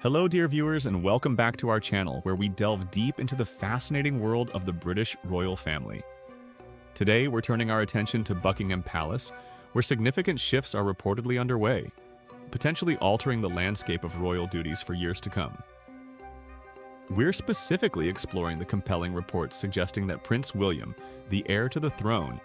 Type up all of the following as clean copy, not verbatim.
Hello dear viewers, and welcome back to our channel where we delve deep into the fascinating world of the British royal family. Today we're turning our attention to Buckingham Palace, where significant shifts are reportedly underway, potentially altering the landscape of royal duties for years to come. We're specifically exploring the compelling reports suggesting that Prince William, the heir to the throne,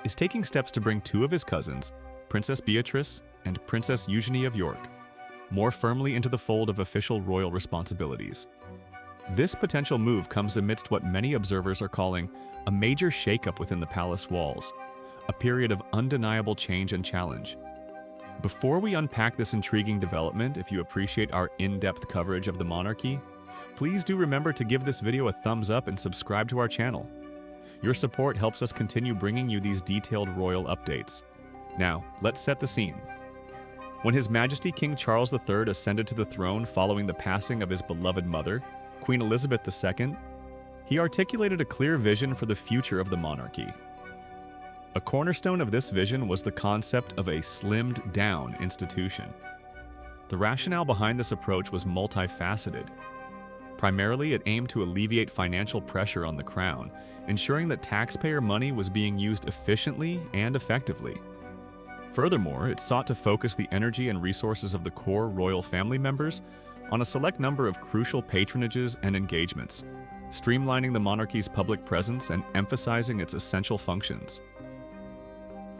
is taking steps to bring two of his cousins, Princess Beatrice and Princess Eugenie of York, more firmly into the fold of official royal responsibilities. This potential move comes amidst what many observers are calling a major shakeup within the palace walls, a period of undeniable change and challenge. Before we unpack this intriguing development, if you appreciate our in-depth coverage of the monarchy, please do remember to give this video a thumbs up and subscribe to our channel. Your support helps us continue bringing you these detailed royal updates. Now, let's set the scene. When His Majesty King Charles III ascended to the throne following the passing of his beloved mother, Queen Elizabeth II, he articulated a clear vision for the future of the monarchy. A cornerstone of this vision was the concept of a slimmed-down institution. The rationale behind this approach was multifaceted. Primarily, it aimed to alleviate financial pressure on the crown, ensuring that taxpayer money was being used efficiently and effectively. Furthermore, it sought to focus the energy and resources of the core royal family members on a select number of crucial patronages and engagements, streamlining the monarchy's public presence and emphasizing its essential functions.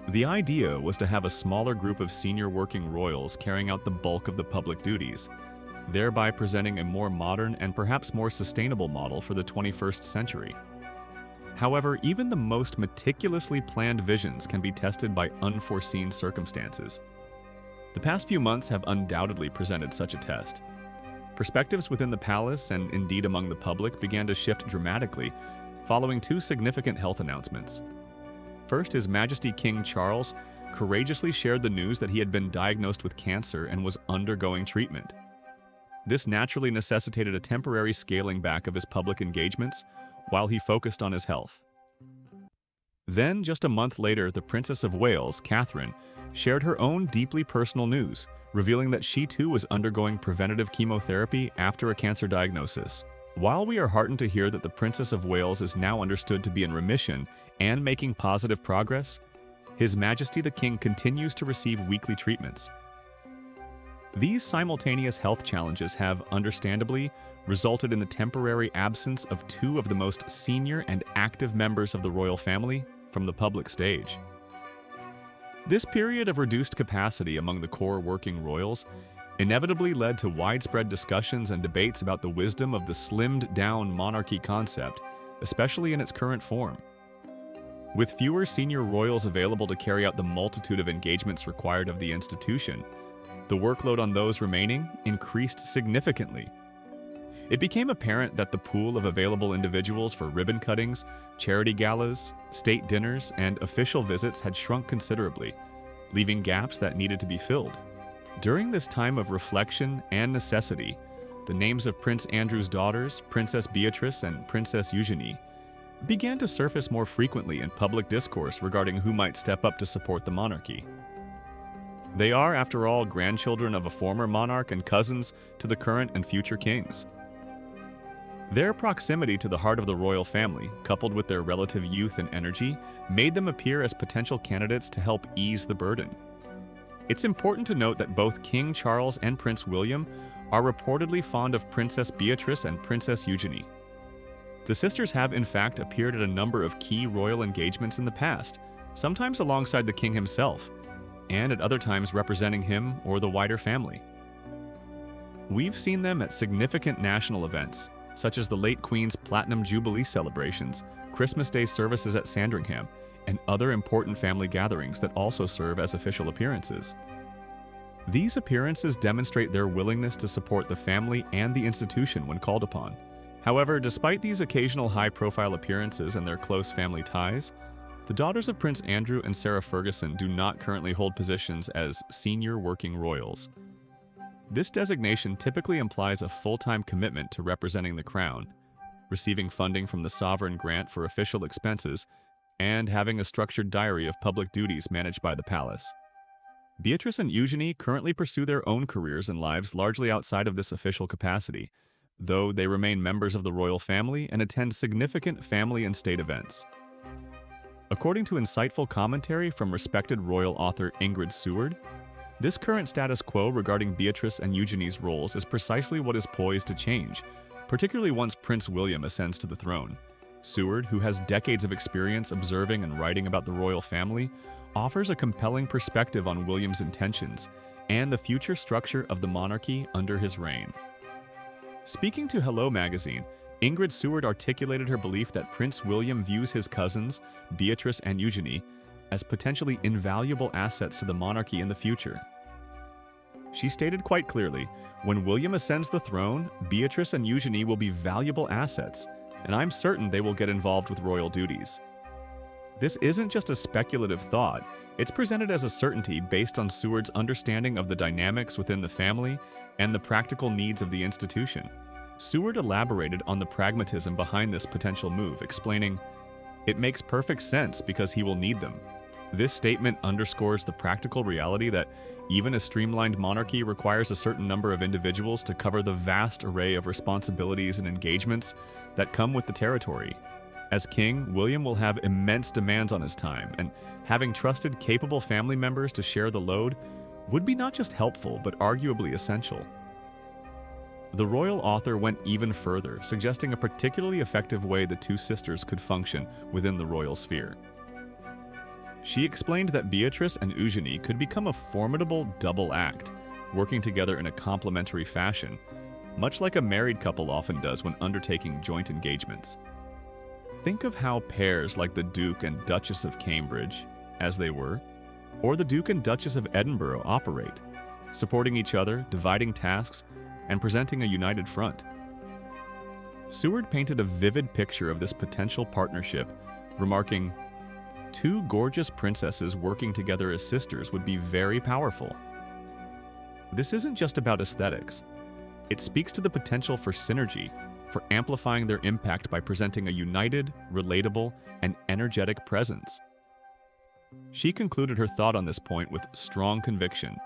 The idea was to have a smaller group of senior working royals carrying out the bulk of the public duties, thereby presenting a more modern and perhaps more sustainable model for the 21st century. However, even the most meticulously planned visions can be tested by unforeseen circumstances. The past few months have undoubtedly presented such a test. Perspectives within the palace and indeed among the public began to shift dramatically following two significant health announcements. First, His Majesty King Charles courageously shared the news that he had been diagnosed with cancer and was undergoing treatment. This naturally necessitated a temporary scaling back of his public engagements while he focused on his health. Then, just a month later, the Princess of Wales, Catherine, shared her own deeply personal news, revealing that she too was undergoing preventative chemotherapy after a cancer diagnosis. While we are heartened to hear that the Princess of Wales is now understood to be in remission and making positive progress, His Majesty the King continues to receive weekly treatments. These simultaneous health challenges have, understandably, resulted in the temporary absence of two of the most senior and active members of the royal family from the public stage. This period of reduced capacity among the core working royals inevitably led to widespread discussions and debates about the wisdom of the slimmed-down monarchy concept, especially in its current form. With fewer senior royals available to carry out the multitude of engagements required of the institution, the workload on those remaining increased significantly. It became apparent that the pool of available individuals for ribbon cuttings, charity galas, state dinners, and official visits had shrunk considerably, leaving gaps that needed to be filled. During this time of reflection and necessity, the names of Prince Andrew's daughters, Princess Beatrice and Princess Eugenie, began to surface more frequently in public discourse regarding who might step up to support the monarchy. They are, after all, grandchildren of a former monarch and cousins to the current and future kings. Their proximity to the heart of the royal family, coupled with their relative youth and energy, made them appear as potential candidates to help ease the burden. It's important to note that both King Charles and Prince William are reportedly fond of Princess Beatrice and Princess Eugenie. The sisters have, in fact, appeared at a number of key royal engagements in the past, sometimes alongside the king himself, and at other times representing him or the wider family. We've seen them at significant national events, such as the late Queen's Platinum Jubilee celebrations, Christmas Day services at Sandringham, and other important family gatherings that also serve as official appearances. These appearances demonstrate their willingness to support the family and the institution when called upon. However, despite these occasional high-profile appearances and their close family ties, the daughters of Prince Andrew and Sarah Ferguson do not currently hold positions as senior working royals. This designation typically implies a full-time commitment to representing the crown, receiving funding from the sovereign grant for official expenses, and having a structured diary of public duties managed by the palace. Beatrice and Eugenie currently pursue their own careers and lives largely outside of this official capacity, though they remain members of the royal family and attend significant family and state events. According to insightful commentary from respected royal author Ingrid Seward, this current status quo regarding Beatrice and Eugenie's roles is precisely what is poised to change, particularly once Prince William ascends to the throne. Seward, who has decades of experience observing and writing about the royal family, offers a compelling perspective on William's intentions and the future structure of the monarchy under his reign. Speaking to Hello magazine, Ingrid Seward articulated her belief that Prince William views his cousins, Beatrice and Eugenie, as potentially invaluable assets to the monarchy in the future. She stated quite clearly, "When William ascends the throne, Beatrice and Eugenie will be valuable assets, and I'm certain they will get involved with royal duties." This isn't just a speculative thought, it's presented as a certainty based on Seward's understanding of the dynamics within the family and the practical needs of the institution. Seward elaborated on the pragmatism behind this potential move, explaining, "It makes perfect sense because he will need them." This statement underscores the practical reality that even a streamlined monarchy requires a certain number of individuals to cover the vast array of responsibilities and engagements that come with the territory. As king, William will have immense demands on his time, and having trusted, capable family members to share the load would be not just helpful, but arguably essential. The royal author went even further, suggesting a particularly effective way the two sisters could function within the royal sphere. She explained that Beatrice and Eugenie could become a formidable double act, working together in a complementary fashion, much like a married couple often does when undertaking joint engagements. Think of how pairs like the Duke and Duchess of Cambridge, as they were, or the Duke and Duchess of Edinburgh operate, supporting each other, dividing tasks, and presenting a united front. Seward painted a vivid picture of this potential partnership, remarking, "Two gorgeous princesses working together as sisters would be very powerful." This isn't just about aesthetics. It speaks to the potential for synergy, for amplifying their impact by presenting a united, relatable, and energetic presence. She concluded her thought on this point with strong conviction.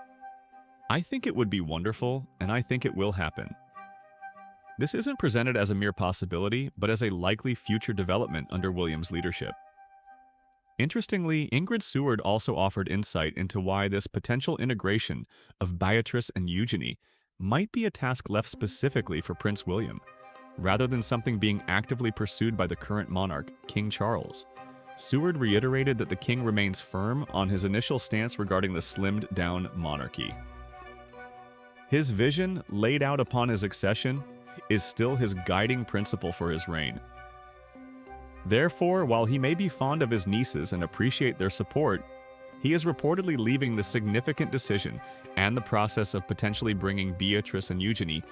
"I think it would be wonderful, and I think it will happen." This isn't presented as a mere possibility, but as a likely future development under William's leadership. Interestingly, Ingrid Seward also offered insight into why this potential integration of Beatrice and Eugenie might be a task left specifically for Prince William, rather than something being actively pursued by the current monarch, King Charles. Seward reiterated that the king remains firm on his initial stance regarding the slimmed-down monarchy. His vision, laid out upon his accession, is still his guiding principle for his reign. Therefore, while he may be fond of his nieces and appreciate their support, he is reportedly leaving the significant decision and the process of potentially bringing Beatrice and Eugenie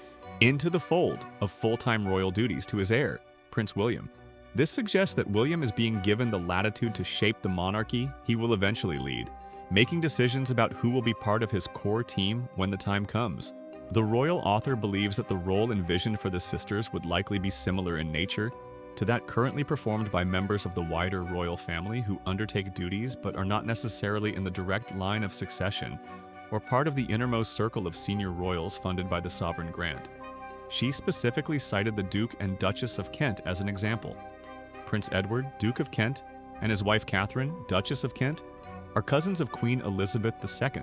into the fold of full-time royal duties to his heir, Prince William. This suggests that William is being given the latitude to shape the monarchy he will eventually lead, making decisions about who will be part of his core team when the time comes. The royal author believes that the role envisioned for the sisters would likely be similar in nature to that currently performed by members of the wider royal family who undertake duties but are not necessarily in the direct line of succession or part of the innermost circle of senior royals funded by the sovereign grant. She specifically cited the Duke and Duchess of Kent as an example. Prince Edward, Duke of Kent, and his wife Catherine, Duchess of Kent, are cousins of Queen Elizabeth II.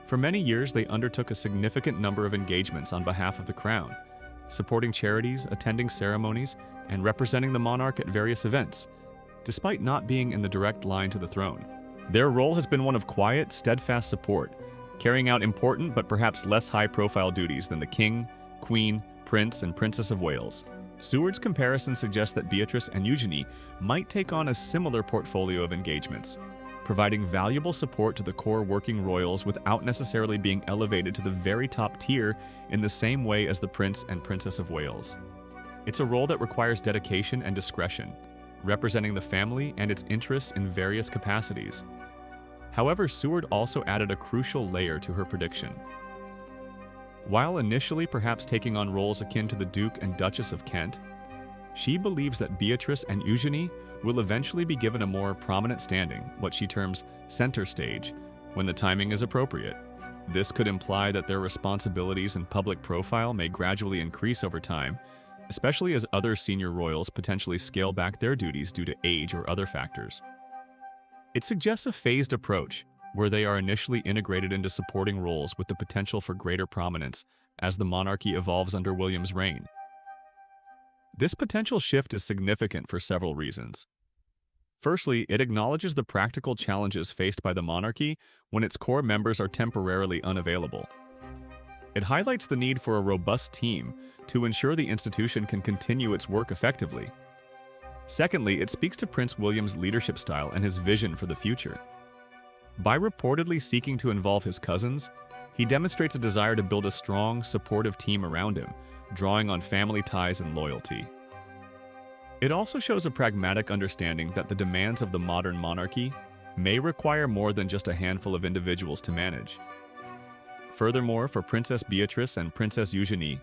For many years, they undertook a significant number of engagements on behalf of the crown, supporting charities, attending ceremonies, and representing the monarch at various events, despite not being in the direct line to the throne. Their role has been one of quiet, steadfast support, carrying out important but perhaps less high-profile duties than the King, Queen, Prince, and Princess of Wales. Seward's comparison suggests that Beatrice and Eugenie might take on a similar portfolio of engagements, providing valuable support to the core working royals without necessarily being elevated to the very top tier in the same way as the Prince and Princess of Wales. It's a role that requires dedication and discretion, representing the family and its interests in various capacities. However, Seward also added a crucial layer to her prediction. While initially perhaps taking on roles akin to the Duke and Duchess of Kent, she believes that Beatrice and Eugenie will eventually be given a more prominent standing, what she terms center stage, when the timing is appropriate. This could imply that their responsibilities and public profile may gradually increase over time, especially as other senior royals potentially scale back their duties due to age or other factors. It suggests a phased approach, where they are initially integrated into supporting roles with the potential for greater prominence as the monarchy evolves under William's reign. This potential shift is significant for several reasons. Firstly, it acknowledges the practical challenges faced by the monarchy when its core members are temporarily unavailable. It highlights the need for a robust team to ensure the institution can continue its work effectively. Secondly, it speaks to Prince William's leadership style and his vision for the future. By reportedly seeking to involve his cousins, he demonstrates a desire to build a strong, supportive team around him, drawing on family ties and loyalty. It also shows a pragmatic understanding that the demands of the modern monarchy may require more than just a handful of individuals to manage. Furthermore, for Princess Beatrice and Princess Eugenie,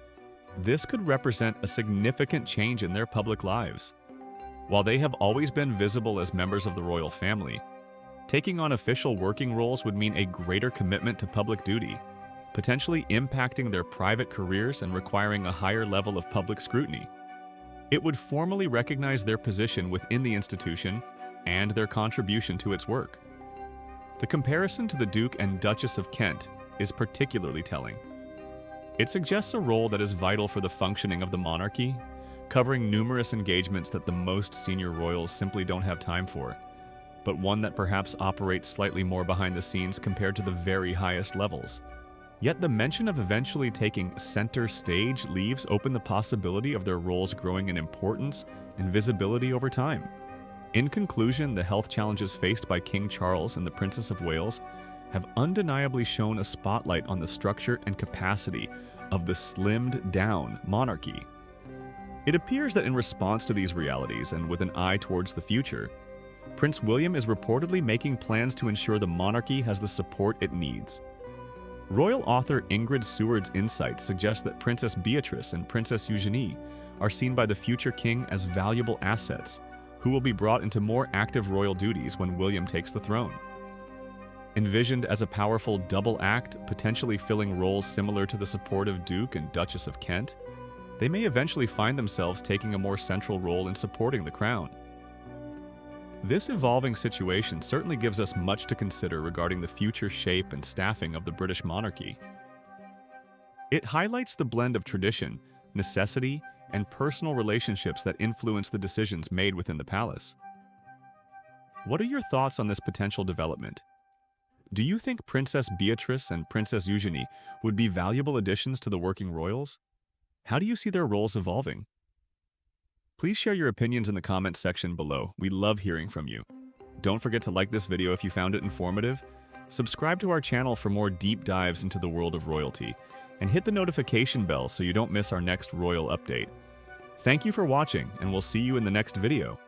this could represent a significant change in their public lives. While they have always been visible as members of the royal family, taking on official working roles would mean a greater commitment to public duty, potentially impacting their private careers and requiring a higher level of public scrutiny. It would formally recognize their position within the institution and their contribution to its work. The comparison to the Duke and Duchess of Kent is particularly telling. It suggests a role that is vital for the functioning of the monarchy, covering numerous engagements that the most senior royals simply don't have time for, but one that perhaps operates slightly more behind the scenes compared to the very highest levels. Yet the mention of eventually taking center stage leaves open the possibility of their roles growing in importance and visibility over time. In conclusion, the health challenges faced by King Charles and the Princess of Wales have undeniably shown a spotlight on the structure and capacity of the slimmed-down monarchy. It appears that in response to these realities and with an eye towards the future, Prince William is reportedly making plans to ensure the monarchy has the support it needs. Royal author Ingrid Seward's insights suggest that Princess Beatrice and Princess Eugenie are seen by the future king as valuable assets, who will be brought into more active royal duties when William takes the throne. Envisioned as a powerful double act, potentially filling roles similar to the supportive Duke and Duchess of Kent, they may eventually find themselves taking a more central role in supporting the crown. This evolving situation certainly gives us much to consider regarding the future shape and staffing of the British monarchy. It highlights the blend of tradition, necessity, and personal relationships that influence the decisions made within the palace. What are your thoughts on this potential development? Do you think Princess Beatrice and Princess Eugenie would be valuable additions to the working royals? How do you see their roles evolving? Please share your opinions in the comments section below. We love hearing from you. Don't forget to like this video if you found it informative, subscribe to our channel for more deep dives into the world of royalty, and hit the notification bell so you don't miss our next royal update. Thank you for watching, and we'll see you in the next video.